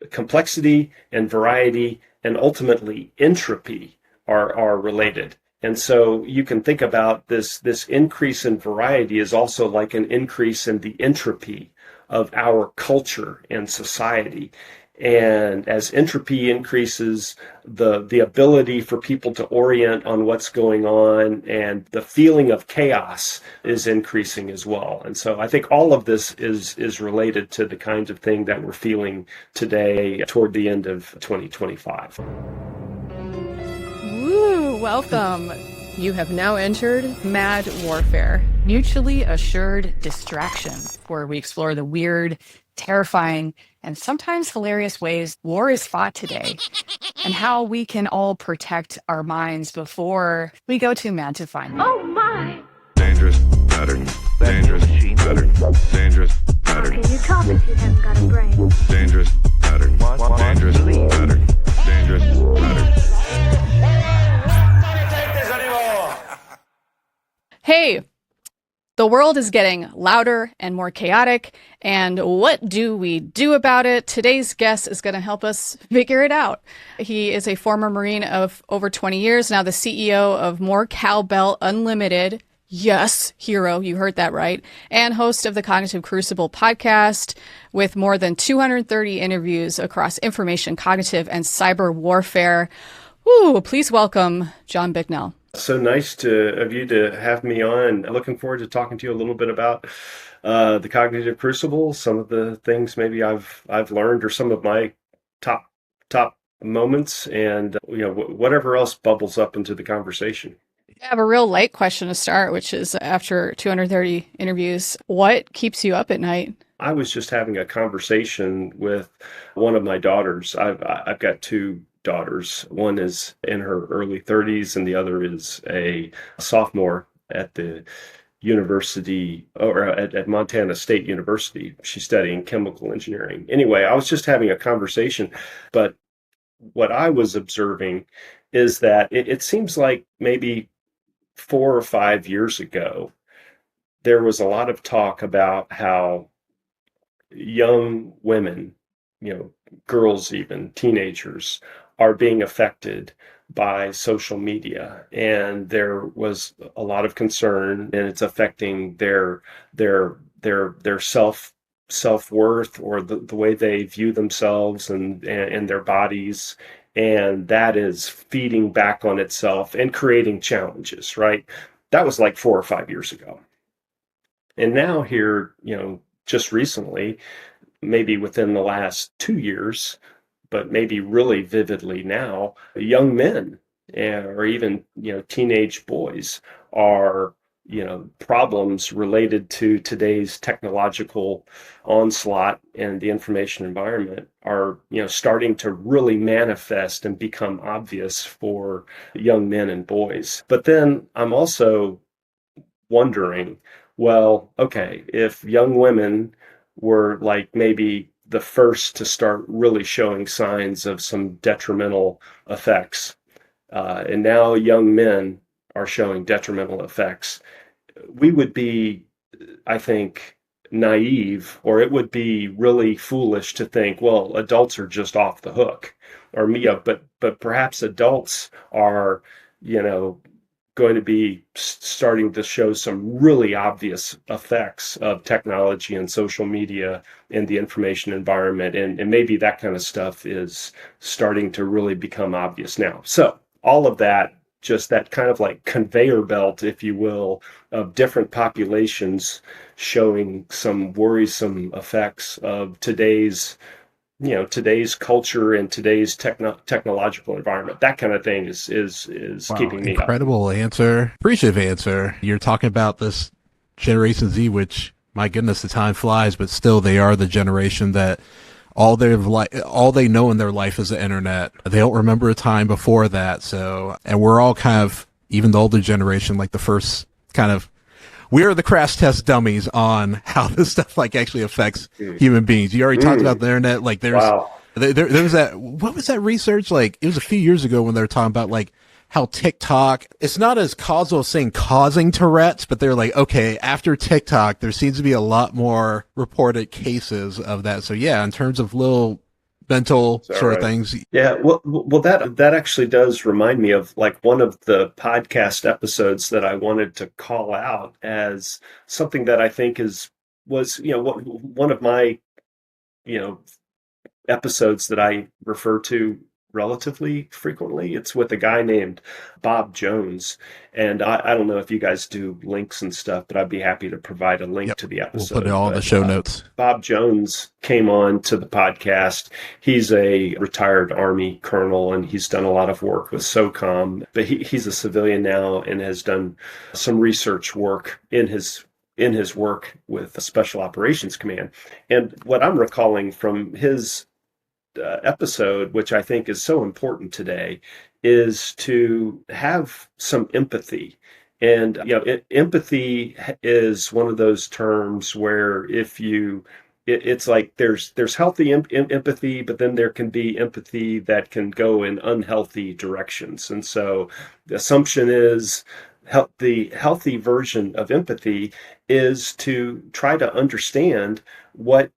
Complexity and variety and ultimately entropy are related. And so you can think about this increase in variety is also like an increase in the entropy of our culture and society. And as entropy increases, the ability for people to orient on what's going on and the feeling of chaos is increasing as well. And so I think all of this is related to the kinds of thing that we're feeling today toward the end of 2025. Woo, welcome. You have now entered Mad Warfare, Mutually Assured Distraction, where we explore the weird, terrifying, and sometimes hilarious ways war is fought today, and how we can all protect our minds before we go too mad to find them. Oh my! Dangerous pattern. Dangerous pattern. Dangerous pattern. How can you talk if you haven't got a brain? Dangerous pattern. Dangerous pattern. Dangerous pattern. Hey, the world is getting louder and more chaotic, and what do we do about it? Today's guest is going to help us figure it out. He is a former Marine of over 20 years, now the CEO of More Cowbell Unlimited. Yes, hero, you heard that right. And host of the Cognitive Crucible podcast with more than 230 interviews across information, cognitive, and cyber warfare. Woo, please welcome John Bicknell. So nice of you to have me on. Looking forward to talking to you a little bit about the Cognitive Crucible, some of the things maybe I've learned, or some of my top moments, and whatever else bubbles up into the conversation. I have a real light question to start, which is, after 230 interviews, what keeps you up at night? I was just having a conversation with one of my daughters. I've got two daughters. One is in her early 30s, and the other is a sophomore at the university, or at Montana State University. She's studying chemical engineering. Anyway, I was just having a conversation, but what I was observing is that it seems like maybe 4 or 5 years ago, there was a lot of talk about how young women, girls, even teenagers, are being affected by social media, and there was a lot of concern, and it's affecting their self-worth, or the way they view themselves and their bodies, and that is feeding back on itself and creating challenges, right? That was like 4 or 5 years ago. And now here, just recently, maybe within the last 2 years, but maybe really vividly now, young men, or even teenage boys, are problems related to today's technological onslaught and the information environment are starting to really manifest and become obvious for young men and boys. But then I'm also wondering, well, okay, if young women were like maybe the first to start really showing signs of some detrimental effects, and now young men are showing detrimental effects, we would be, I think, naive, or it would be really foolish to think, well, adults are just off the hook, or but perhaps adults are, going to be starting to show some really obvious effects of technology and social media and the information environment. And maybe that kind of stuff is starting to really become obvious now. So all of that, just that kind of like conveyor belt, if you will, of different populations showing some worrisome effects of today's culture and today's technological environment. That kind of thing is wow, keeping me incredible up. Answer. Appreciative answer. You're talking about this Generation Z, which, my goodness, the time flies, but still they are the generation that all they know in their life is the internet. They don't remember a time before that. So, and we're all kind of, even the older generation, like the first kind of, we are the crash test dummies on how this stuff like actually affects human beings. You already talked about the internet. Like there was that, what was that research? Like it was a few years ago when they were talking about like how TikTok, it's not as causal as saying causing Tourette's, but they're like, okay, after TikTok, there seems to be a lot more reported cases of that. So yeah, in terms of little mental sort of things. Yeah, well, that actually does remind me of like one of the podcast episodes that I wanted to call out as something that I think was one of my episodes that I refer to relatively frequently. It's with a guy named Bob Jones. And I don't know if you guys do links and stuff, but I'd be happy to provide a link to the episode. We'll put it all in the show notes. Bob Jones came on to the podcast. He's a retired Army colonel, and he's done a lot of work with SOCOM, but he's a civilian now and has done some research work in his work with the Special Operations Command. And what I'm recalling from his episode, which I think is so important today, is to have some empathy. And empathy is one of those terms where it's like there's healthy empathy, but then there can be empathy that can go in unhealthy directions. And so the assumption is the healthy version of empathy is to try to understand what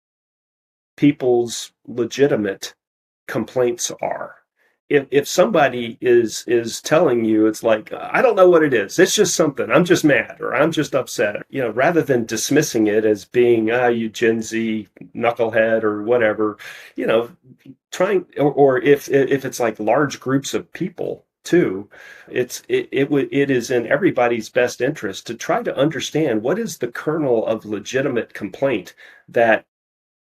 people's legitimate complaints are. If somebody is telling you, it's like, I don't know what it is, it's just something, I'm just mad or I'm just upset, rather than dismissing it as being you Gen Z knucklehead or whatever, trying, or if it's like large groups of people too, it is in everybody's best interest to try to understand what is the kernel of legitimate complaint that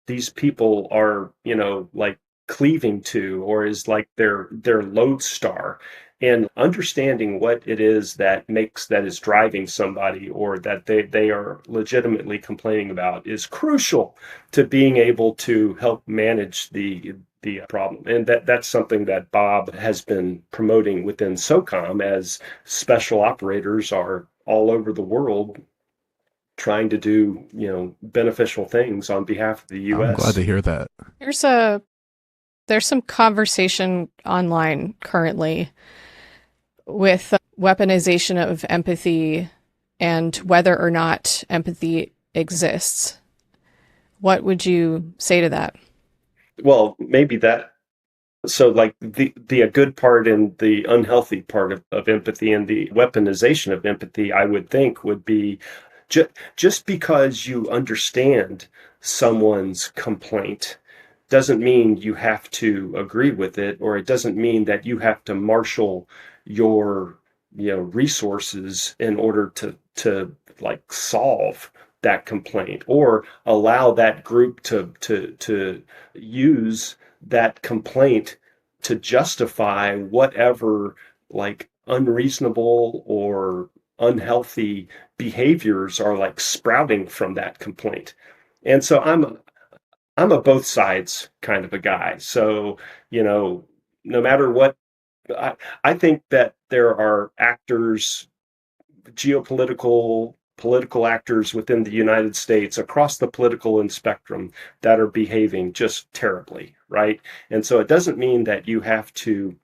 these people are, like cleaving to, or is like their lodestar, and understanding what it is that is driving somebody, or that they are legitimately complaining about, is crucial to being able to help manage the problem. And that's something that Bob has been promoting within SOCOM, as special operators are all over the world trying to do, beneficial things on behalf of the U.S. I'm glad to hear that. There's some conversation online currently with weaponization of empathy and whether or not empathy exists. What would you say to that? Well, maybe that. So like the good part and the unhealthy part of empathy, and the weaponization of empathy, I would think would be just because you understand someone's complaint doesn't mean you have to agree with it, or it doesn't mean that you have to marshal your resources in order to like solve that complaint, or allow that group to use that complaint to justify whatever like unreasonable or unhealthy behaviors are like sprouting from that complaint. And so I'm a both sides kind of a guy. So, no matter what, I think that there are actors, political actors within the United States, across the political spectrum, that are behaving just terribly, right? And so it doesn't mean that you have to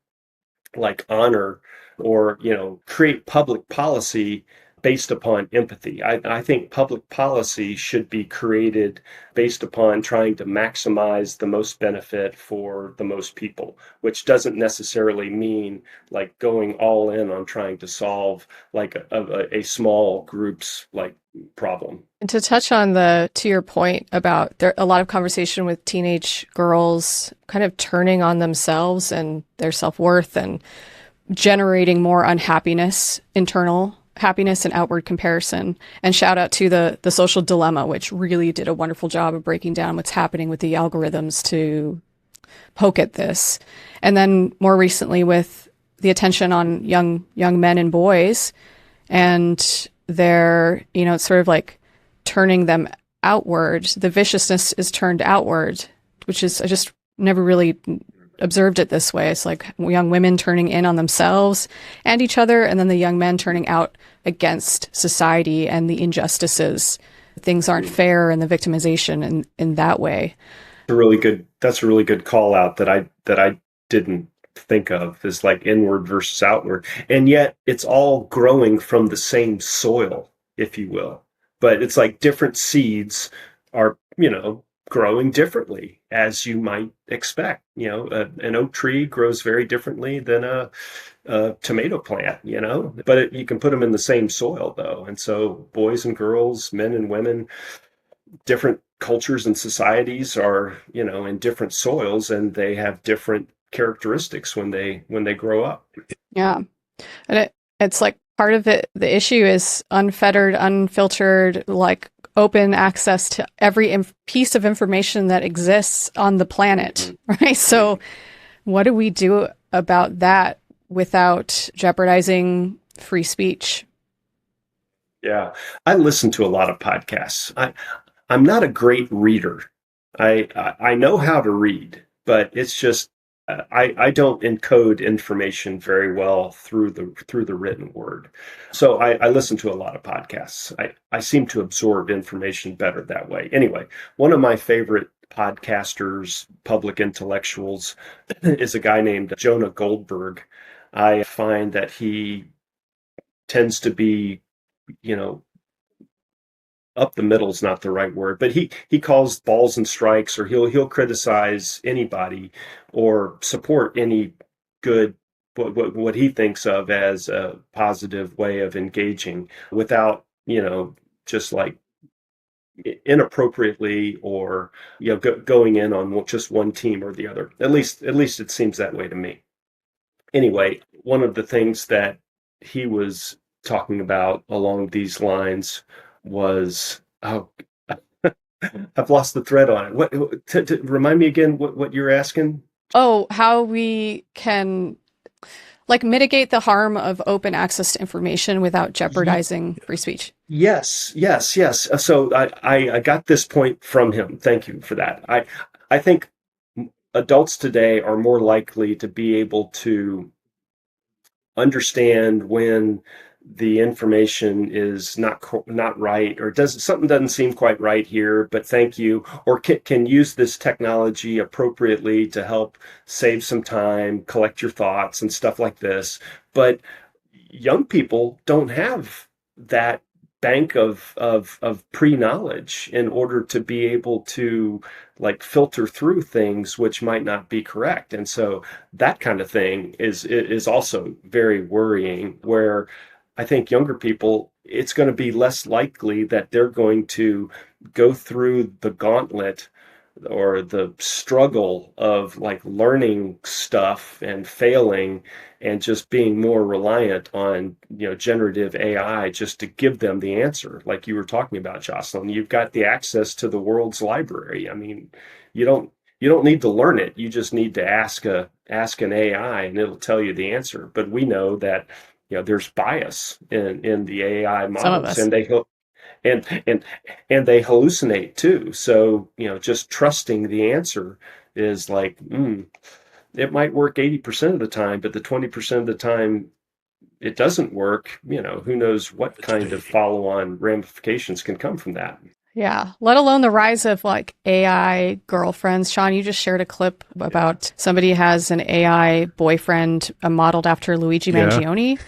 like honor or, create public policy based upon empathy. I think public policy should be created based upon trying to maximize the most benefit for the most people, which doesn't necessarily mean like going all in on trying to solve like a small group's like problem. And to touch on to your point about a lot of conversation with teenage girls kind of turning on themselves and their self-worth and generating more unhappiness, internal happiness and outward comparison. And shout out to the Social Dilemma, which really did a wonderful job of breaking down what's happening with the algorithms to poke at this. And then more recently with the attention on young men and boys, and they're, it's sort of like turning them outward. The viciousness is turned outward, which is, I just never really observed it this way. It's like young women turning in on themselves and each other, and then the young men turning out against society and the injustices. Things aren't fair, and the victimization in that way. That's a really good call out that I didn't like to think of as like inward versus outward. And yet it's all growing from the same soil, if you will. But it's like different seeds are, growing differently as you might expect. An oak tree grows very differently than a tomato plant, but you can put them in the same soil though. And so boys and girls, men and women, different cultures and societies are, in different soils, and they have different characteristics when they grow up. Yeah. And it's like part of it, the issue is unfettered, unfiltered, like open access to every piece of information that exists on the planet, right? So what do we do about that without jeopardizing free speech? Yeah. I listen to a lot of podcasts. I'm not a great reader. I know how to read, but it's just I don't encode information very well through the written word. So I listen to a lot of podcasts. I seem to absorb information better that way. Anyway, one of my favorite podcasters, public intellectuals, is a guy named Jonah Goldberg. I find that he tends to be, up the middle is not the right word, but he calls balls and strikes, or he'll criticize anybody or support any good what he thinks of as a positive way of engaging without just like inappropriately or going in on just one team or the other. At least it seems that way to me. Anyway, one of the things that he was talking about along these lines was, I've lost the thread on it. What to remind me again what you're asking? Oh, how we can like mitigate the harm of open access to information without jeopardizing free speech. Yes. So I got this point from him. Thank you for that. I think adults today are more likely to be able to understand when the information is not right, or something doesn't seem quite right here, but thank you, or can use this technology appropriately to help save some time, collect your thoughts and stuff like this. But young people don't have that bank of pre-knowledge in order to be able to like filter through things which might not be correct. And so that kind of thing is also very worrying, where I think younger people, it's going to be less likely that they're going to go through the gauntlet or the struggle of like learning stuff and failing and just being more reliant on generative AI just to give them the answer. Like you were talking about, Jocelyn, you've got the access to the world's library. I mean, you don't need to learn it. You just need to ask an AI and it'll tell you the answer. But we know that there's bias in the AI models, and they and they hallucinate too. So just trusting the answer is like, it might work 80% of the time, but the 20% of the time it doesn't work. Who knows what kind of follow-on ramifications can come from that. Yeah, let alone the rise of like AI girlfriends. Sean, you just shared a clip about somebody has an AI boyfriend modeled after Luigi Mangione.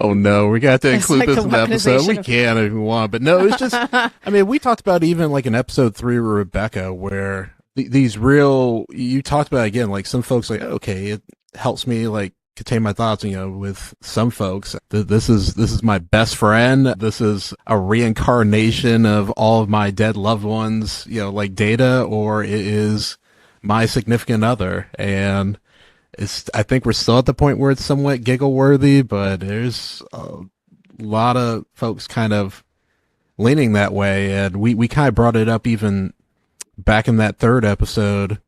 Oh no, we got to include like this in the episode. We can't if we want, but no, it's just, I mean, we talked about even like in episode 3 with Rebecca, where these real, you talked about again, like some folks like, okay, it helps me like contain my thoughts, with some folks, this is my best friend. This is a reincarnation of all of my dead loved ones, like Data, or it is my significant other. And I think we're still at the point where it's somewhat giggle worthy, but there's a lot of folks kind of leaning that way. And we kind of brought it up even back in that 3rd episode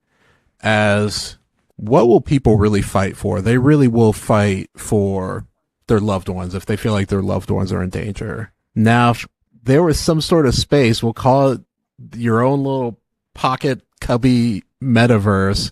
as, what will people really fight for? They really will fight for their loved ones if they feel like their loved ones are in danger. Now, if there was some sort of space, we'll call it your own little pocket cubby metaverse,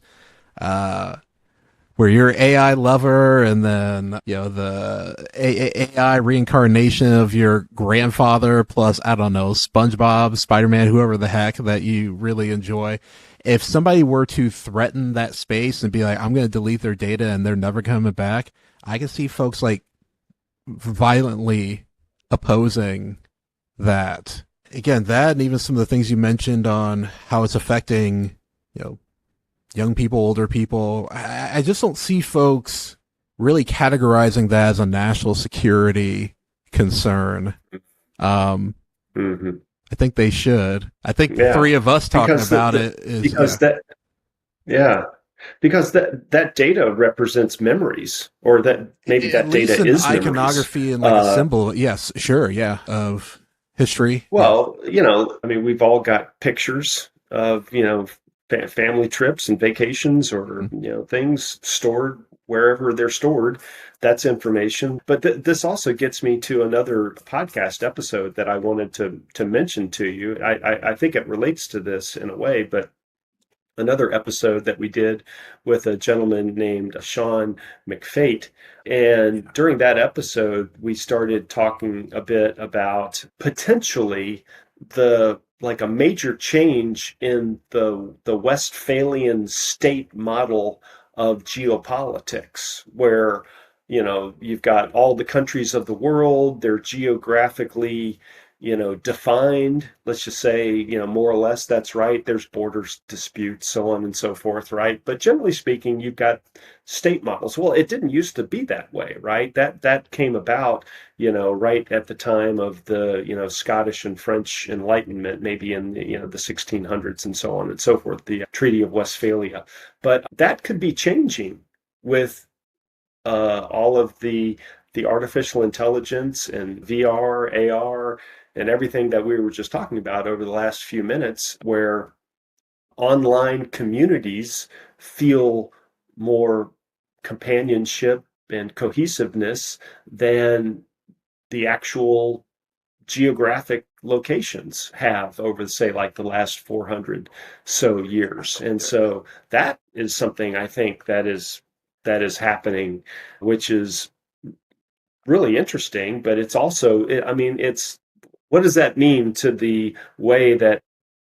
where you're AI lover, and then the AI reincarnation of your grandfather plus, I don't know, SpongeBob, Spider-Man, whoever the heck that you really enjoy. If somebody were to threaten that space and be like, I'm going to delete their data and they're never coming back, I can see folks like violently opposing that. Again, that and even some of the things you mentioned on how it's affecting, young people, older people. I just don't see folks really categorizing that as a national security concern. Mm-hmm. I think they should. I think the three of us talking about it is because that data represents memories, or that maybe that data is iconography memories. and like a symbol. Yes, sure, yeah, of history. Well, I mean, we've all got pictures of family trips and vacations, or things stored wherever they're stored. That's information. But this also gets me to another podcast episode that I wanted to mention to you. I think it relates to this in a way, but another episode that we did with a gentleman named Sean McFate. And during that episode, we started talking a bit about potentially like a major change in the Westphalian state model of geopolitics, where you've got all the countries of the world, they're geographically defined. Let's just say, more or less that's right. There's borders disputes, so on and so forth, right? But generally speaking, you've got state models. Well, it didn't used to be that way, right? That came about, right at the time of the, Scottish and French Enlightenment, maybe in the 1600s and so on and so forth, the Treaty of Westphalia. But that could be changing with all of the artificial intelligence and VR, AR, and everything that we were just talking about over the last few minutes, where online communities feel more companionship and cohesiveness than the actual geographic locations have over, say, like the last 400 so years. And so that is something I think that is happening, which is really interesting. But it's also, what does that mean to the way that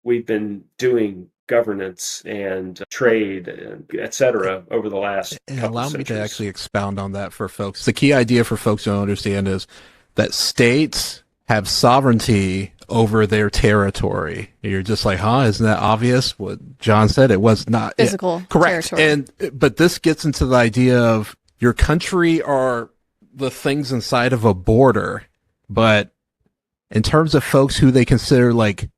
we've been doing governance and trade, et cetera, over the last And couple allow me centuries? to actually expound on that for folks. The key idea for folks to understand is that states have sovereignty over their territory. You're just like, isn't that obvious? What John said, it was not Physical correct. territory. But this gets into the idea of your country are the things inside of a border, but in terms of folks who they consider like,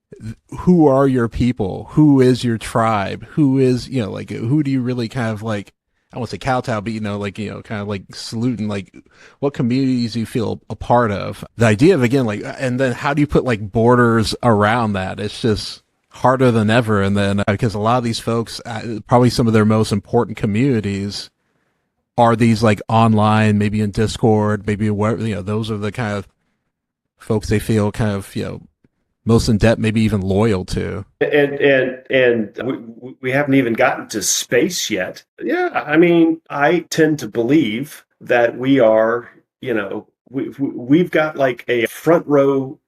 who are your people? Who is your tribe? Who is, like, who do you really kind of like, I won't say kowtow, but, kind of like saluting, like what communities you feel a part of. The idea of, again, like, and then how do you put like borders around that? It's just harder than ever. And then because a lot of these folks, probably some of their most important communities are these like online, maybe in Discord, maybe where, those are the kind of folks they feel kind of, most in debt, maybe even loyal to. And we haven't even gotten to space yet. Yeah, I mean, I tend to believe that we are, we've got like a front row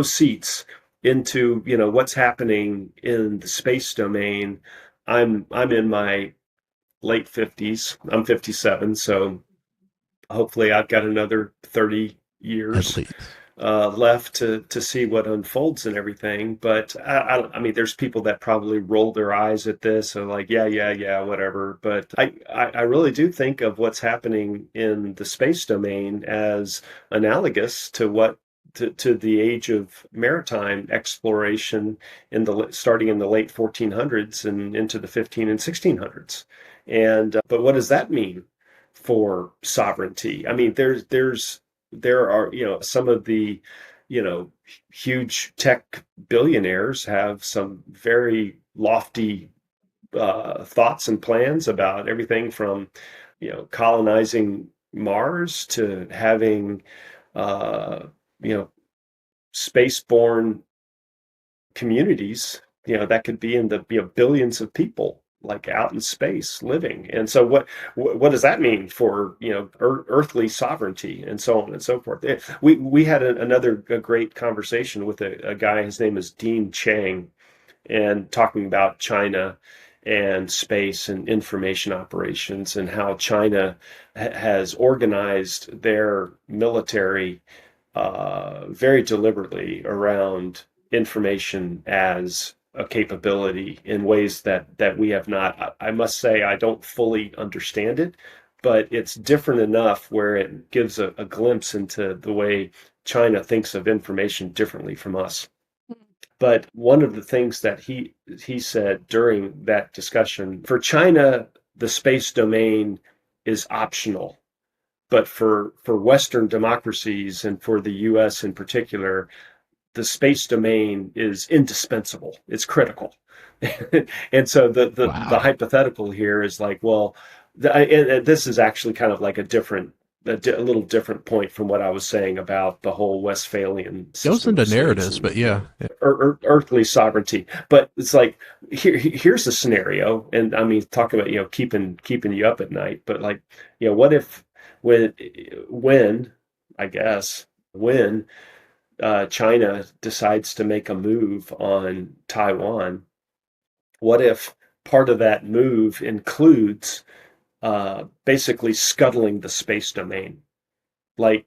seats into, what's happening in the space domain. I'm in my late 50s. I'm 57, so hopefully I've got another 30 years left to see what unfolds and everything. But I mean, there's people that probably roll their eyes at this or like, yeah, whatever. But I really do think of what's happening in the space domain as analogous to what to the age of maritime exploration starting in the late 1400s and into the 15 and 1600s. And but what does that mean for sovereignty? I mean, there are, some of the, huge tech billionaires have some very lofty thoughts and plans about everything from, colonizing Mars to having, spaceborne communities, that could be in the billions of people like out in space living. And so what does that mean for, earthly sovereignty and so on and so forth? We had another great conversation with a guy. His name is Dean Chang, and talking about China and space and information operations, and how China has organized their military very deliberately around information as a capability in ways that we have not. I must say, I don't fully understand it, but it's different enough where it gives a glimpse into the way China thinks of information differently from us. But one of the things that he said during that discussion, for China, the space domain is optional. But for Western democracies, and for the US in particular, the space domain is indispensable. It's critical. And so the Wow. hypothetical here is like, well, and this is actually kind of like a little different point from what I was saying about the whole Westphalian Goes system into of states narratives, and, but yeah. earthly sovereignty. But it's like, here's a scenario, and I mean, talk about, keeping you up at night. But like, what if when I guess when China decides to make a move on Taiwan, what if part of that move includes basically scuttling the space domain, like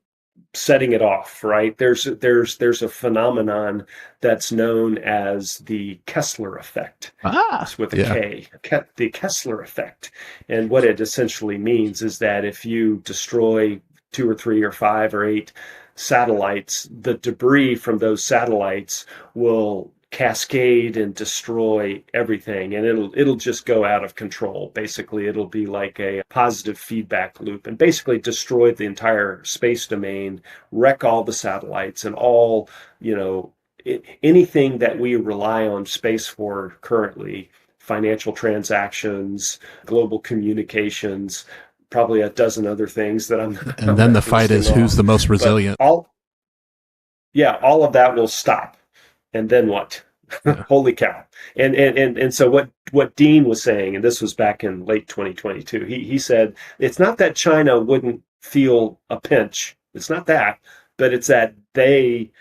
setting it off, right? There's a phenomenon that's known as the Kessler effect. It's with a Yeah. K, the Kessler effect. And what it essentially means is that if you destroy 2 or 3 or 5 or 8 satellites, the debris from those satellites will cascade and destroy everything, and it'll just go out of control. Basically, it'll be like a positive feedback loop, and basically destroy the entire space domain, wreck all the satellites, and all, anything that we rely on space for currently: financial transactions, global communications, probably a dozen other things that I'm And then the fight is listing who's off. the most But resilient. all of that will stop. And then what? Yeah. Holy cow. And so what Dean was saying, and this was back in late 2022, he said it's not that China wouldn't feel a pinch. It's not that, but it's that they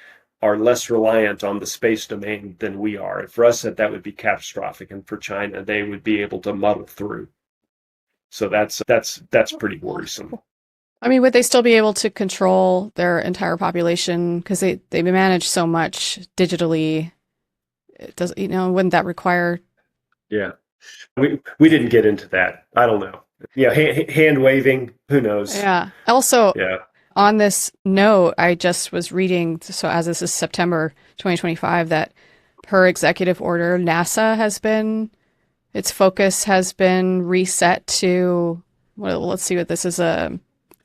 are less reliant on the space domain than we are. And for us, that would be catastrophic. And for China, they would be able to muddle through. So that's pretty worrisome. I mean, would they still be able to control their entire population? Because they manage so much digitally. It does, wouldn't that require? Yeah. We didn't get into that. I don't know. Yeah, hand waving, who knows? Yeah. Also, Yeah. on this note, I just was reading, so as this is September 2025, that per executive order, NASA its focus has been reset to, well, let's see what this is,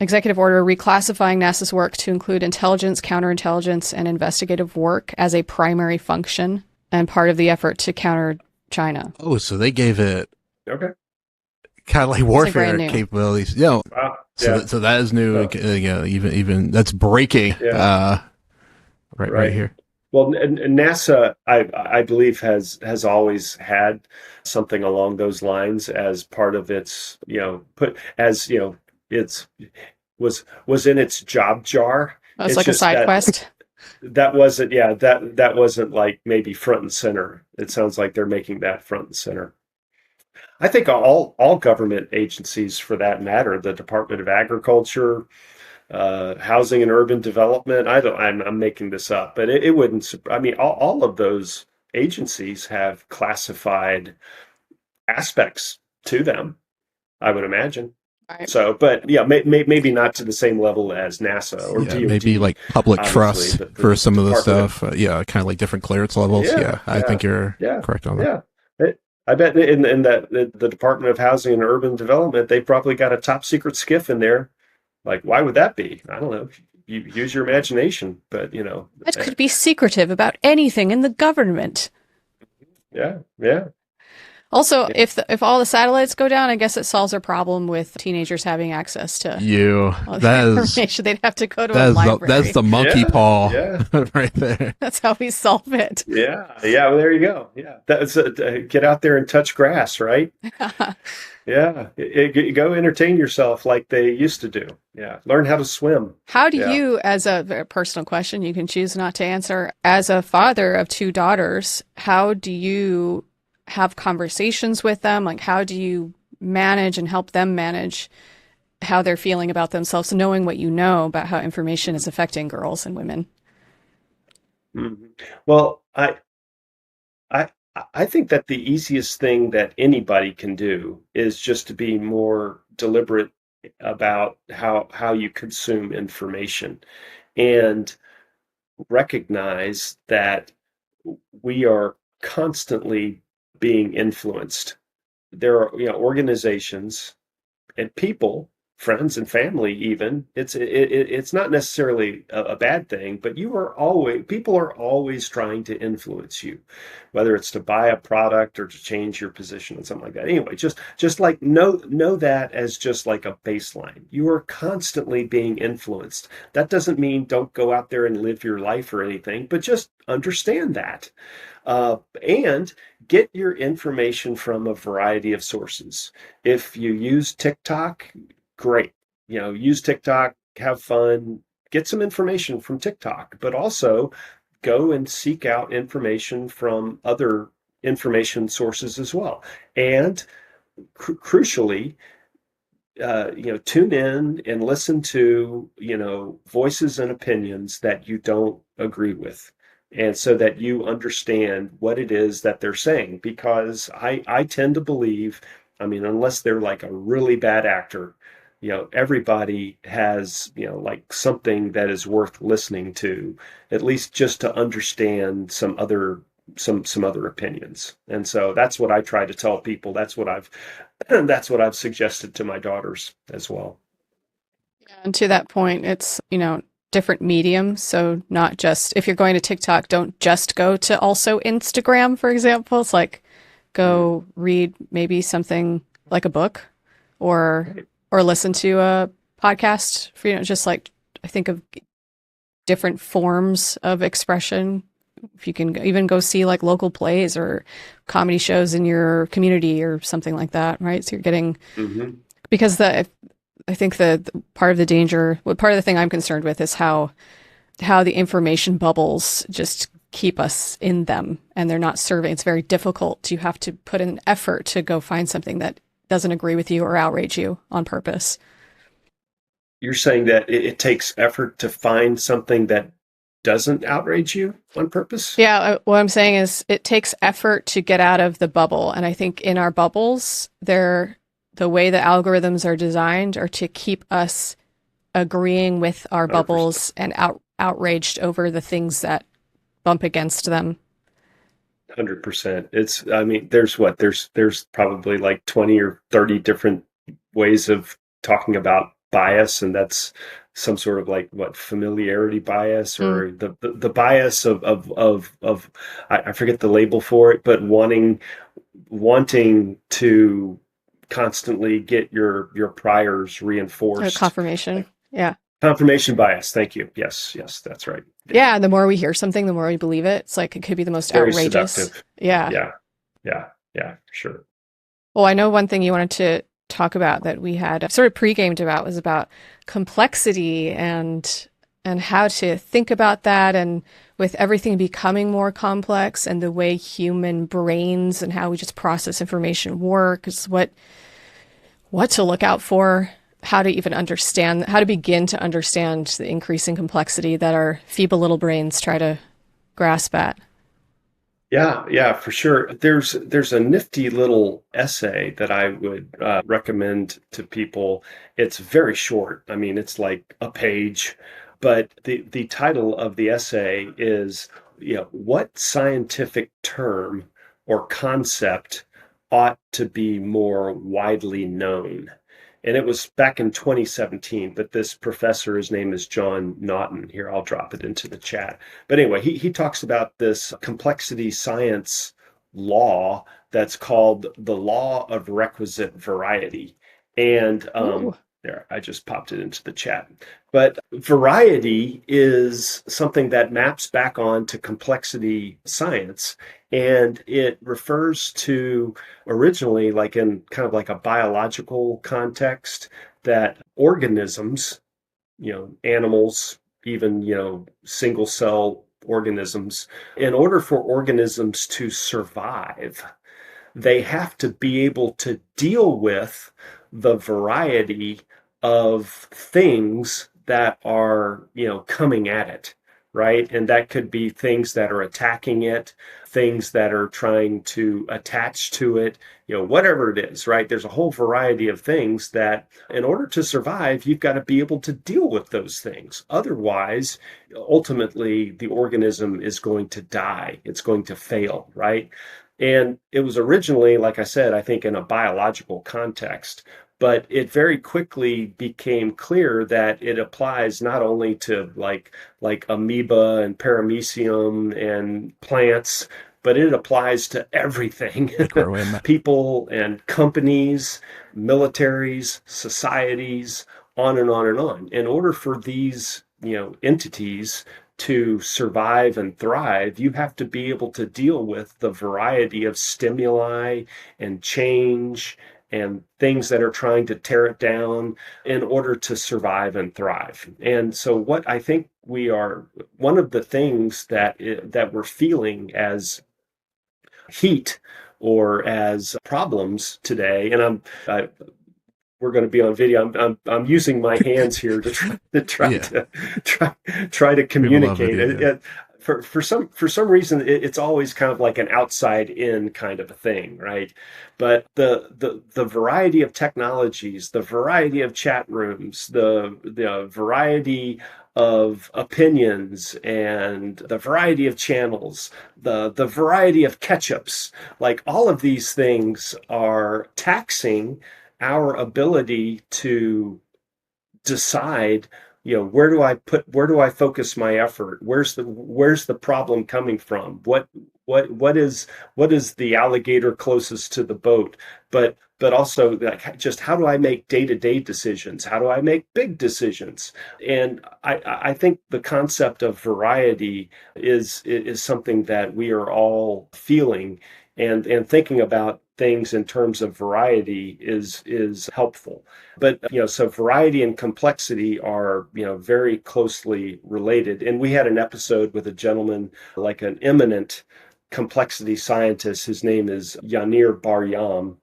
executive order reclassifying NASA's work to include intelligence, counterintelligence, and investigative work as a primary function and part of the effort to counter China. Oh, so they gave it Okay. kind of like brand warfare new. capabilities. Wow. So, Yeah. so that is new. Yeah. Even that's breaking. Yeah. Right here. Well, and NASA, I believe, has always had something along those lines as part of its, it's was in its job jar. That's It's like a just side quest. that wasn't, that wasn't like maybe front and center. It sounds like they're making that front and center. I think all government agencies, for that matter, the Department of Agriculture, Housing and Urban Development. I'm making this up, but it wouldn't. I mean, all of those agencies have classified aspects to them, I would imagine. Right. So, but yeah, maybe not to the same level as NASA or DoD. Maybe like public obviously, trust for some of the Department stuff. Kind of like different clearance levels. Yeah, I think you're yeah, correct on that. yeah. I bet in that the Department of Housing and Urban Development, they probably got a top secret skiff in there. Like, why would that be? I don't know. You use your imagination, but That could be secretive about anything in the government. Yeah. Also, if all the satellites go down, I guess it solves our problem with teenagers having access to all the That is information. They'd have to go to a library. that's the monkey Yeah, paw yeah. right there. That's how we solve it. Yeah, yeah. Well, there you go. Yeah, that's get out there and touch grass, right? Yeah, go entertain yourself like they used to do. Yeah, learn how to swim. How do Yeah. you, as a very personal question, you can choose not to answer, as a father of two daughters, how do you have conversations with them? Like, how do you manage and help them manage how they're feeling about themselves, knowing what you know about how information is affecting girls and women? Mhm. Well, I I think that the easiest thing that anybody can do is just to be more deliberate about how you consume information and recognize that we are constantly being influenced. There are, organizations and people, friends and family even. It's not necessarily a bad thing, but people are always trying to influence you, whether it's to buy a product or to change your position and something like that. Anyway, just like know that as just like a baseline. You are constantly being influenced. That doesn't mean don't go out there and live your life or anything, but just understand that. And get your information from a variety of sources. If you use TikTok, great. Use TikTok, have fun, get some information from TikTok, but also go and seek out information from other information sources as well. And crucially, tune in and listen to, voices and opinions that you don't agree with. And so that you understand what it is that they're saying, because I tend to believe, unless they're like a really bad actor, everybody has, like something that is worth listening to, at least just to understand some other opinions. And so that's what I try to tell people. That's what I've suggested to my daughters as well. And to that point, it's, different mediums. So not just, if you're going to TikTok, don't just go to also Instagram, for example. It's like, go read maybe something like a book or listen to a podcast for, just like, I think of different forms of expression. If you can even go see like local plays or comedy shows in your community or something like that, right? So you're getting, because I think the part of the danger, part of the thing I'm concerned with is how the information bubbles just keep us in them, and they're not serving. It's very difficult. You have to put in an effort to go find something that doesn't agree with you or outrage you on purpose. You're saying that it takes effort to find something that doesn't outrage you on purpose? Yeah, what I'm saying is it takes effort to get out of the bubble. And I think in our bubbles, the way the algorithms are designed are to keep us agreeing with our 100%. bubbles and outraged over the things that bump against them. 100%. There's probably like 20 or 30 different ways of talking about bias, and that's some sort of like familiarity bias, or the bias of I forget the label for it, but wanting to constantly get your priors reinforced. Confirmation. Yeah. Confirmation bias. Thank you. Yes, that's right. Yeah. And the more we hear something, the more we believe it. It's like, it could be the most Very outrageous. seductive. Yeah. Yeah, sure. Well, I know one thing you wanted to talk about that we had sort of pre-gamed about was about complexity and how to think about that, and with everything becoming more complex and the way human brains and how we just process information work, is what to look out for, how to even understand, how to begin to understand the increasing complexity that our feeble little brains try to grasp at. Yeah, for sure. There's a nifty little essay that I would recommend to people. It's very short. It's like a page, but the title of the essay is, what scientific term or concept ought to be more widely known. And it was back in 2017, but this professor, his name is John Naughton. Here, I'll drop it into the chat. But anyway, he talks about this complexity science law that's called the law of requisite variety. And Ooh. there, I just popped it into the chat. But variety is something that maps back on to complexity science. And it refers to originally, like in kind of like a biological context, that organisms, animals, even, single cell organisms, in order for organisms to survive, they have to be able to deal with the variety of things that are, coming at it, right? And that could be things that are attacking it, things that are trying to attach to it, whatever it is, right? There's a whole variety of things that in order to survive, you've got to be able to deal with those things. Otherwise, ultimately, the organism is going to die. It's going to fail, right? And it was originally, like I said, I think in a biological context, but it very quickly became clear that it applies not only to like amoeba and paramecium and plants, but it applies to everything. People and companies, militaries, societies, on and on and on. In order for these, entities to survive and thrive, you have to be able to deal with the variety of stimuli and change and things that are trying to tear it down in order to survive and thrive. And so what I think one of the things that we're feeling as heat or as problems today, and we're going to be on video. I'm using my hands here to try to communicate it. For some reason, it's always kind of like an outside in kind of a thing, right? But the variety of technologies, the variety of chat rooms, the variety of opinions, and the variety of channels, the variety of ketchups, like all of these things are taxing our ability to decide, where do I focus my effort? Where's the problem coming from? What is the alligator closest to the boat? But also, like, just how do I make day-to-day decisions? How do I make big decisions? And I think the concept of variety is something that we are all feeling, and thinking about things in terms of variety is helpful. But so variety and complexity are very closely related. And we had an episode with a gentleman, like an eminent complexity scientist. His name is Yanir Bar-Yam.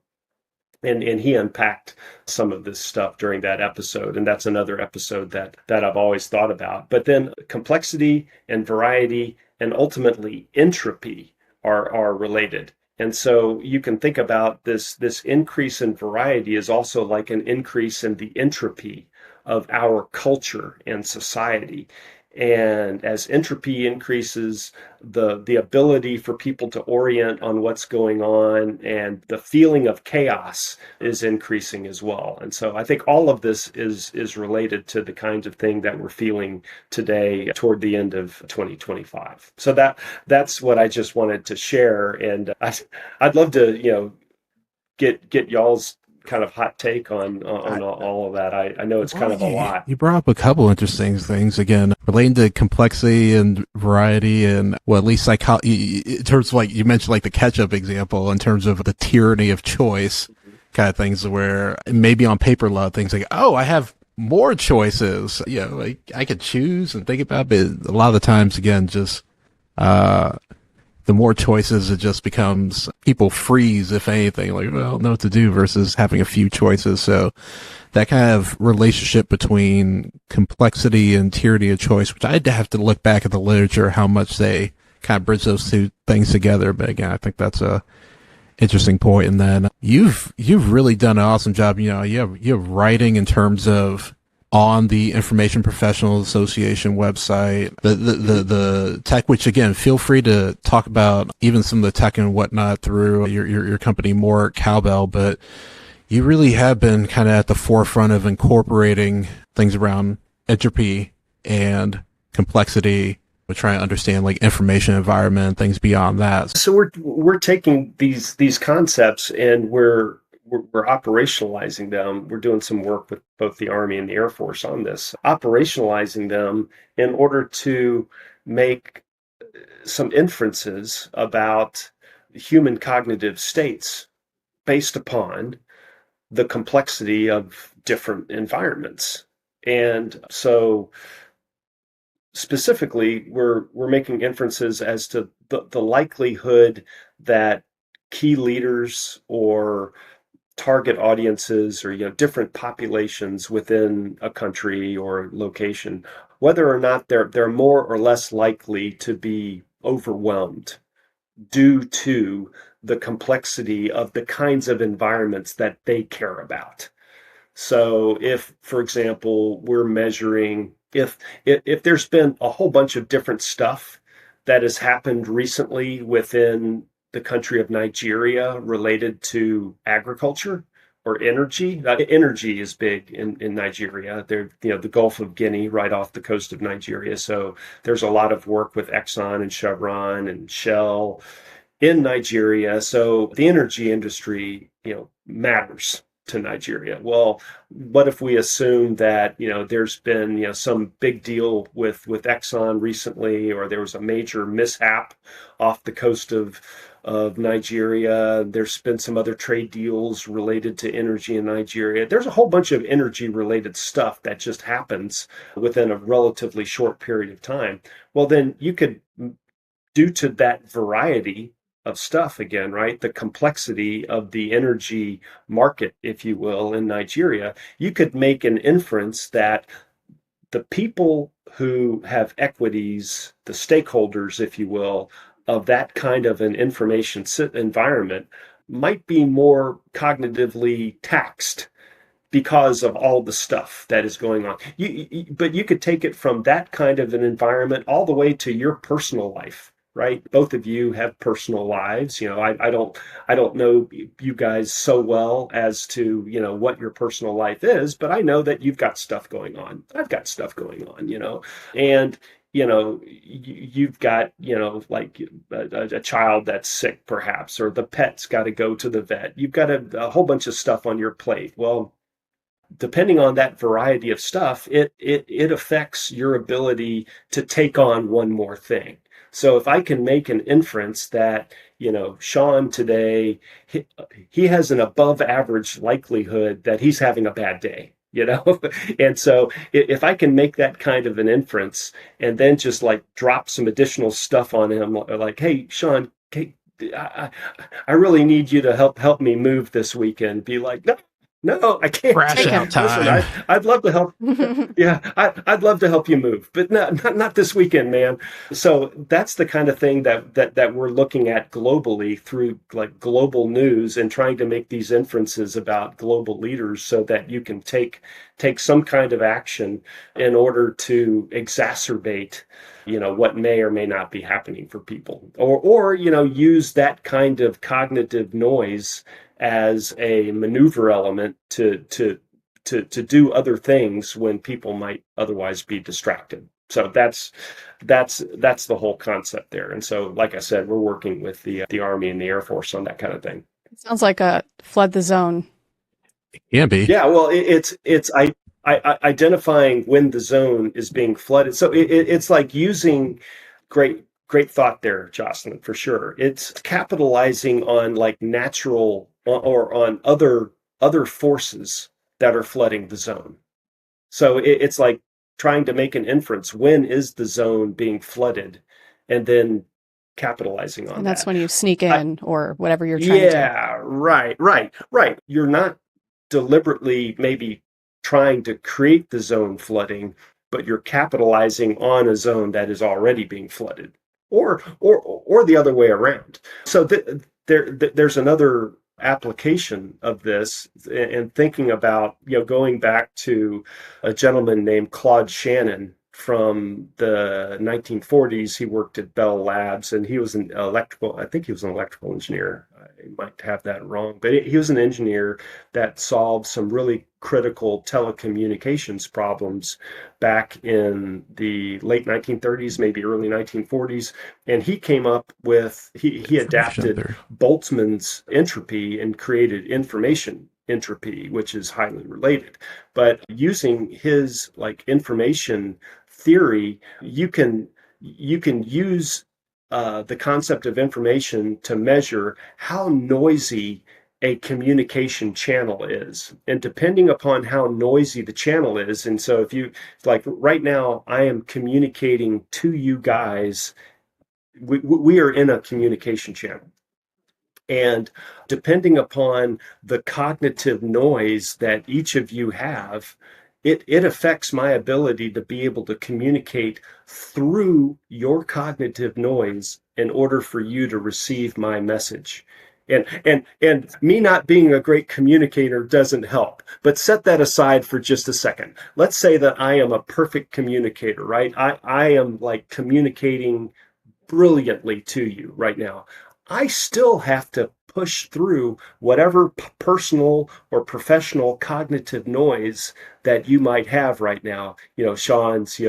And he unpacked some of this stuff during that episode. And that's another episode that I've always thought about. But then complexity and variety and ultimately entropy are related. And so you can think about this increase in variety is also like an increase in the entropy of our culture and society. And as entropy increases, the ability for people to orient on what's going on and the feeling of chaos is increasing as well. And so I think all of this is related to the kinds of thing that we're feeling today toward the end of 2025. So that's what I just wanted to share. And I'd love to, get y'all's kind of hot take on all of that. I know it's kind of a lot. You brought up a couple interesting things, again, relating to complexity and variety, and at least in terms of, like you mentioned, like the ketchup example, in terms of the tyranny of choice kind of things, where maybe on paper a lot of things like, oh, I have more choices, like I could choose and think about it. A lot of the times, again, just the more choices, it just becomes, people freeze, if anything, like, well, I don't know what to do, versus having a few choices. So that kind of relationship between complexity and tyranny of choice, which I'd have to look back at the literature, how much they kind of bridge those two things together. But again, I think that's a interesting point. And then you've really done an awesome job. You have writing in terms of on the Information Professionals Association website, the tech, which again, feel free to talk about even some of the tech and whatnot through your company, more Cowbell, but you really have been kind of at the forefront of incorporating things around entropy and complexity We're trying to understand like information environment and things beyond that. So we're taking these concepts and we're operationalizing them. We're doing some work with both the Army and the Air Force on this, operationalizing them in order to make some inferences about human cognitive states based upon the complexity of different environments. And so specifically, we're making inferences as to the likelihood that key leaders or target audiences or different populations within a country or location, whether or not they're more or less likely to be overwhelmed due to the complexity of the kinds of environments that they care about. So if, for example, we're measuring if there's been a whole bunch of different stuff that has happened recently within the country of Nigeria related to agriculture or energy. Energy is big in Nigeria. There, the Gulf of Guinea, right off the coast of Nigeria. So there's a lot of work with Exxon and Chevron and Shell in Nigeria. So the energy industry, matters to Nigeria. Well, what if we assume that, there's been, some big deal with Exxon recently, or there was a major mishap off the coast of Nigeria. There's been some other trade deals related to energy in Nigeria. There's a whole bunch of energy related stuff that just happens within a relatively short period of time. Well, then you could, due to that variety of stuff, again, right, the complexity of the energy market, if you will, in Nigeria, you could make an inference that the people who have equities, the stakeholders, if you will, of that kind of an information environment might be more cognitively taxed because of all the stuff that is going on. But you could take it from that kind of an environment all the way to your personal life, right? Both of you have personal lives. I don't know you guys so well as to, what your personal life is, but I know that you've got stuff going on. I've got stuff going on, and you've got, like a child that's sick perhaps, or the pet's got to go to the vet. You've got a whole bunch of stuff on your plate. Well, depending on that variety of stuff, it affects your ability to take on one more thing. So if I can make an inference that, Sean today, he has an above average likelihood that he's having a bad day, and so if I can make that kind of an inference and then just like drop some additional stuff on him, like, hey, Sean, I really need you to help me move this weekend. Be like, no, I can't. Crash out time. Listen, I'd love to help. Yeah, I'd love to help you move, but not this weekend, man. So that's the kind of thing that we're looking at globally through like global news and trying to make these inferences about global leaders so that you can take some kind of action in order to exacerbate what may or may not be happening for people, or use that kind of cognitive noise as a maneuver element to do other things when people might otherwise be distracted. So that's the whole concept there. And so, like I said, we're working with the Army and the Air Force on that kind of thing. It sounds like a flood the zone. It can be. Yeah, well, it's identifying when the zone is being flooded. So it's like using great thought there, Jocelyn, for sure. It's capitalizing on like natural or on other forces that are flooding the zone. So it's like trying to make an inference. When is the zone being flooded? And then capitalizing on that. And that's when you sneak in or whatever you're trying to do. Yeah, right. You're not deliberately maybe trying to create the zone flooding, but you're capitalizing on a zone that is already being flooded, or the other way around. So there's another application of this, and thinking about going back to a gentleman named Claude Shannon from the 1940s. He worked at Bell Labs, and he was an electrical engineer. might have that wrong, but he was an engineer that solved some really critical telecommunications problems back in the late 1930s, maybe early 1940s. And he came up with, he Information adapted theory. Boltzmann's entropy and created information entropy, which is highly related. But using his like information theory, you can use the concept of information to measure how noisy a communication channel is. And depending upon how noisy the channel is, and so if you, like right now, I am communicating to you guys, we are in a communication channel. And depending upon the cognitive noise that each of you have, it affects my ability to be able to communicate through your cognitive noise in order for you to receive my message. And me not being a great communicator doesn't help. But set that aside for just a second. Let's say that I am a perfect communicator, right? I am like communicating brilliantly to you right now. I still have to push through whatever personal or professional cognitive noise that you might have right now. Sean's,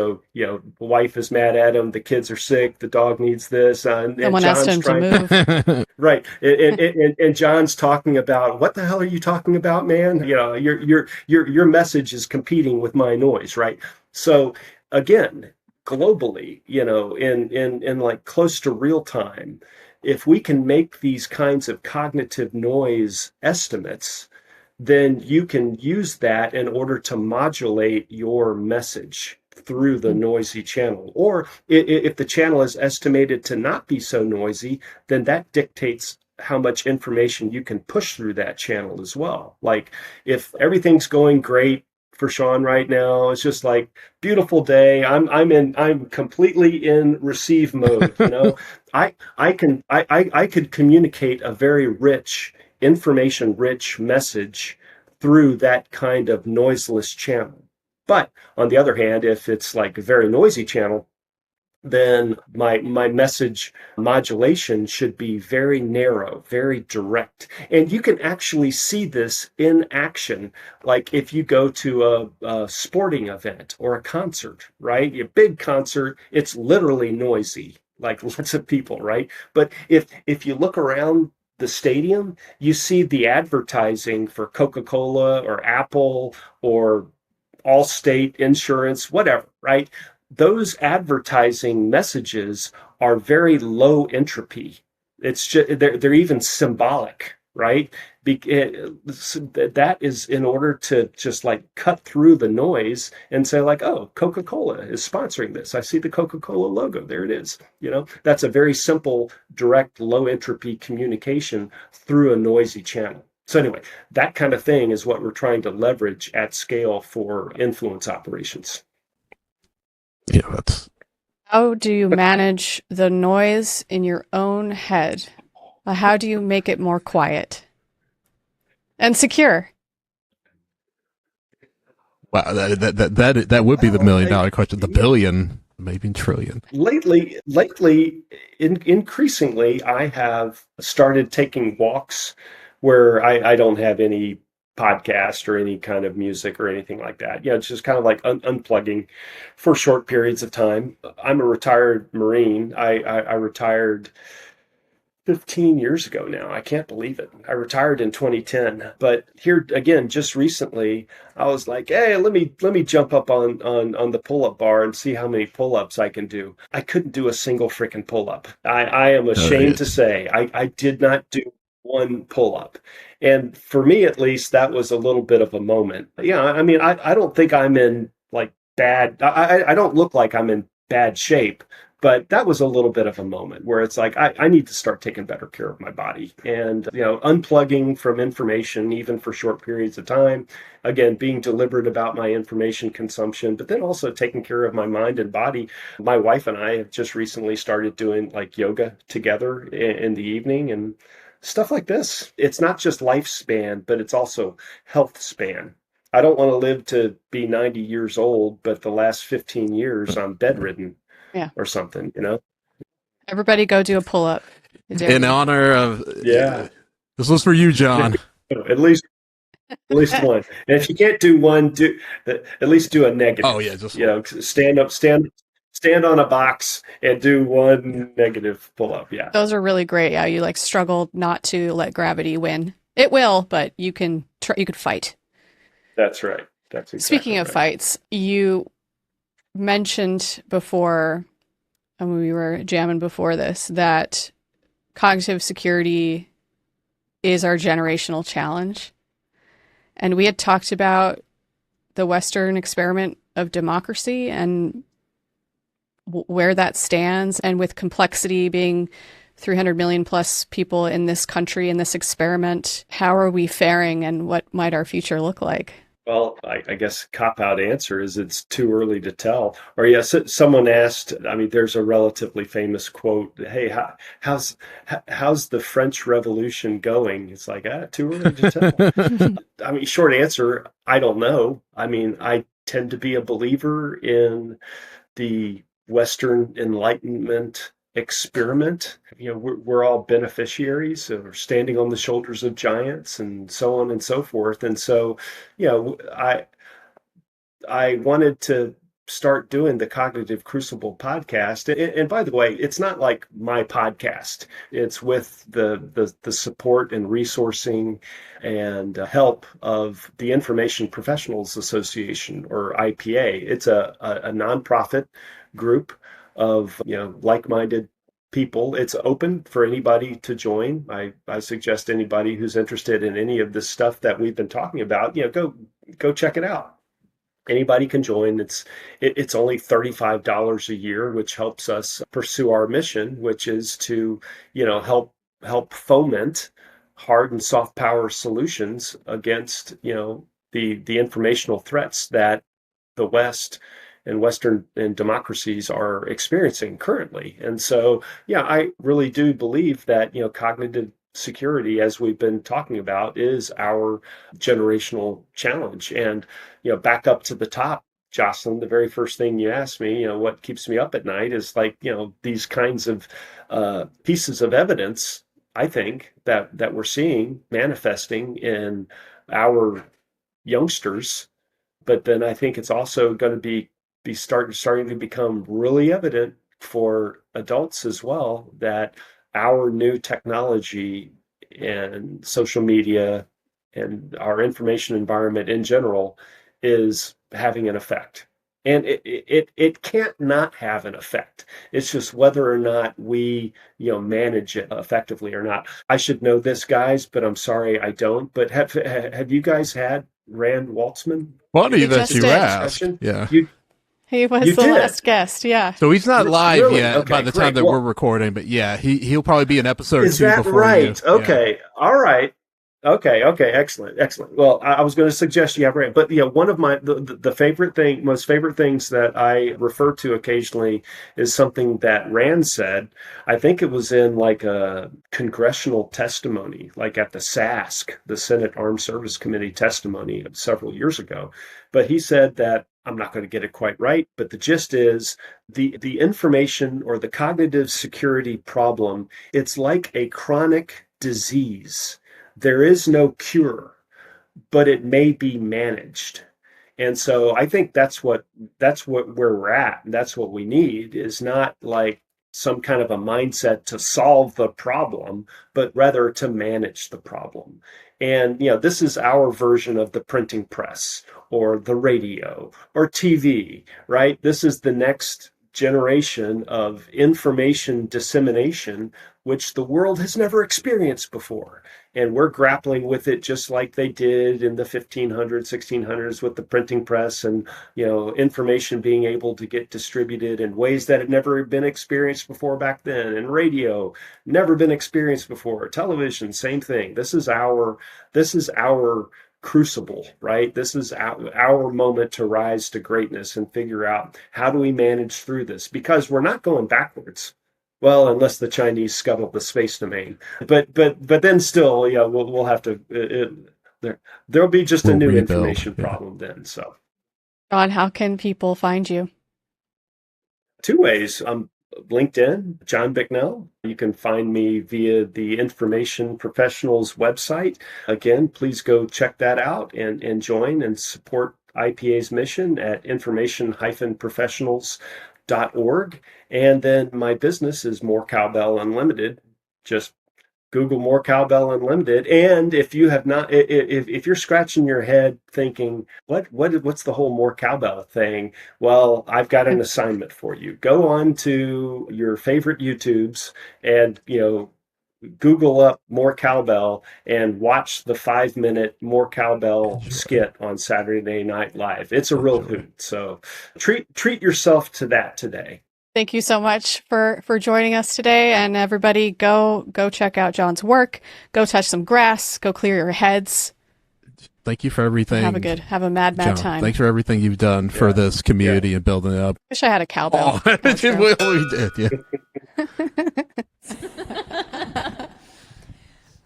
wife is mad at him, the kids are sick, the dog needs this, and Someone asked John's him to trying, move. right, and John's talking about, what the hell are you talking about, man? Your message is competing with my noise, right? So again, globally, in like close to real time, if we can make these kinds of cognitive noise estimates, then you can use that in order to modulate your message through the noisy channel. Or if the channel is estimated to not be so noisy, then that dictates how much information you can push through that channel as well. Like if everything's going great for Sean right now, it's just like beautiful day. I'm completely in receive mode. I could communicate a very rich, information rich message through that kind of noiseless channel. But on the other hand, if it's like a very noisy channel, then my message modulation should be very narrow, very direct. And you can actually see this in action. Like if you go to a sporting event or a concert, right? A big concert, it's literally noisy, like lots of people, right? But if you look around the stadium, you see the advertising for Coca-Cola or Apple or Allstate Insurance, whatever, right? Those advertising messages are very low entropy. It's just they're even symbolic, right? That is in order to just like cut through the noise and say like, oh, Coca-Cola is sponsoring this. I see the Coca-Cola logo. There it is. That's a very simple, direct, low entropy communication through a noisy channel. So anyway, that kind of thing is what we're trying to leverage at scale for influence operations. Yeah, that's How do you manage the noise in your own head? How do you make it more quiet and secure? wow. That would be the $1 million question. The billion, maybe trillion. Lately, increasingly, I have started taking walks where I don't have any podcast or any kind of music or anything like that. It's just kind of like unplugging for short periods of time. I'm a retired Marine. I retired 15 years ago now. I can't believe it. I retired in 2010. But here again, just recently, I was like, hey, let me jump up on the pull-up bar and see how many pull-ups I can do. I couldn't do a single freaking pull-up. I am ashamed to say I did not do one pull-up. And for me, at least, that was a little bit of a moment. Yeah, I mean, I don't think I'm in like bad, I don't look like I'm in bad shape, but that was a little bit of a moment where it's like, I need to start taking better care of my body and, unplugging from information, even for short periods of time. Again, being deliberate about my information consumption, but then also taking care of my mind and body. My wife and I have just recently started doing like yoga together in the evening and stuff like this. It's not just lifespan, but it's also health span. I don't want to live to be 90 years old, but the last 15 years I'm bedridden. Yeah. Or something, Everybody go do a pull-up. In honor of Yeah. This was for you, John. At least one. And if you can't do one, do at least do a negative. Oh yeah, just stand on a box and do one negative pull up. Yeah, Those are really great. Yeah, you like struggle not to let gravity win. It will, but you can you could fight. that's right. That's exactly Speaking of right. fights, you mentioned before, and we were jamming before this, that cognitive security is our generational challenge. And we had talked about the Western experiment of democracy and where that stands. And with complexity being 300 million plus people in this country in this experiment, how are we faring and what might our future look like? Well, I guess cop-out answer is it's too early to tell. Or yes, someone asked. I mean, there's a relatively famous quote. Hey, how's the French Revolution going? It's like too early to tell. I mean, short answer, I don't know. I mean, I tend to be a believer in the Western Enlightenment experiment. You know, we're all beneficiaries of standing on the shoulders of giants and so on and so forth. And so, you know, I wanted to start doing the Cognitive Crucible podcast. And by the way, it's not like my podcast. It's with the support and resourcing and help of the Information Professionals Association, or IPA. It's a nonprofit group of, you know, like-minded people. It's open for anybody to join. I suggest anybody who's interested in any of this stuff that we've been talking about, you know, go check it out. Anybody can join. It's only $35 a year, which helps us pursue our mission, which is to, you know, help foment hard and soft power solutions against, you know, the informational threats that the West and Western and democracies are experiencing currently. And so, yeah, I really do believe that, you know, cognitive security, as we've been talking about, is our generational challenge. And, you know, back up to the top, Jocelyn, the very first thing you asked me, you know, what keeps me up at night is like, you know, these kinds of pieces of evidence, I think, that we're seeing manifesting in our youngsters. But then I think it's also going to be starting to become really evident for adults as well, that our new technology and social media and our information environment in general is having an effect. And it can't not have an effect. It's just whether or not we, you know, manage it effectively or not. I should know this, guys, but I'm sorry I don't. But have you guys had Rand Waltzman? Funny that just you did. asked. Yeah. He was You the did? last guest. Yeah. So he's not live Really? yet Okay, by the time great. that Well, we're recording, but yeah, he'll probably be an episode is two that before right? you. Yeah. Okay. All right. Okay. Excellent. Well, I was going to suggest you have Rand, but yeah, one of my most favorite things that I refer to occasionally is something that Rand said. I think it was in like a congressional testimony, like at the SASC, the Senate Armed Service Committee testimony several years ago. But he said that, I'm not going to get it quite right, but the gist is the information or the cognitive security problem, it's like a chronic disease. There is no cure, but it may be managed. And so I think that's where we're at. And that's what we need, is not like some kind of a mindset to solve the problem, but rather to manage the problem. And, you know, this is our version of the printing press or the radio or TV, right? This is the next generation of information dissemination, which the world has never experienced before. And we're grappling with it just like they did in the 1500s, 1600s with the printing press, and, you know, information being able to get distributed in ways that had never been experienced before back then. And radio, never been experienced before. Television, same thing. This is our crucible, right? This is our moment to rise to greatness and figure out, how do we manage through this? Because we're not going backwards. Well, unless the Chinese scuttle the space domain, but then still, yeah, we'll have to. There'll be just a new rebuild, information yeah. problem then. So, John, how can people find you? two ways. I'm LinkedIn, John Bicknell. You can find me via the Information Professionals website. Again, please go check that out and join and support IPA's mission at information-professionals.org. And then my business is More Cowbell Unlimited. Just Google More Cowbell Unlimited. And if you have not, if you're scratching your head thinking, what's the whole More Cowbell thing? Well, I've got an assignment for you. Go on to your favorite YouTubes and, Google up More Cowbell and watch the 5-minute More Cowbell skit on Saturday Night Live. It's a real hoot. So treat yourself to that today. Thank you so much for joining us today. And everybody, go check out John's work. Go touch some grass. Go clear your heads. Thank you for everything. Have a mad John, time. Thanks for everything you've done for this community and building it up. Wish I had a cowbell. Oh, we did, yeah.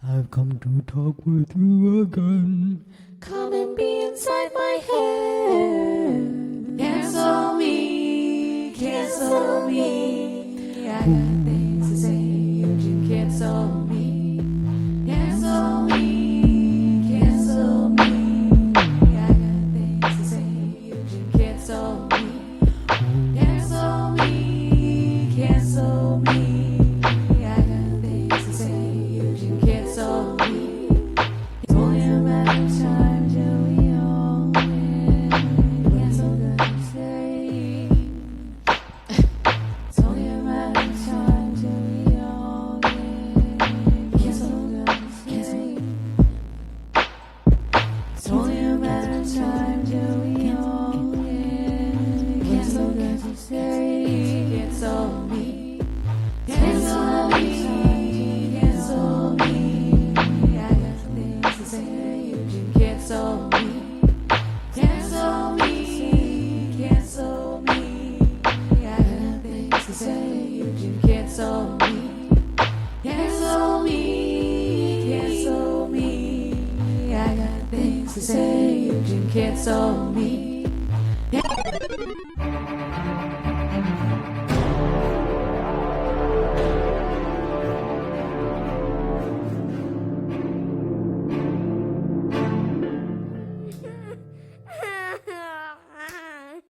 I've come to talk with you again. Come and be inside my head. Cancel me, cancel me. I got things to say, you can cancel me. Cancel me, cancel me. I got things to say, you can cancel me. Cancel me, cancel me. I got things to say, you can cancel me. It's only a matter of time till we all win. Cancel that say. It's only a matter of time till we all win. Cancel that say. It's only a matter of time till we all win. Cancel that say. Cancel me. Cancel me. Cancel me. I got things to say. You can cancel me. Cancel me. Cancel me. I got things to say. You can cancel me. Cancel me. Cancel me. I got things to say. You can cancel me.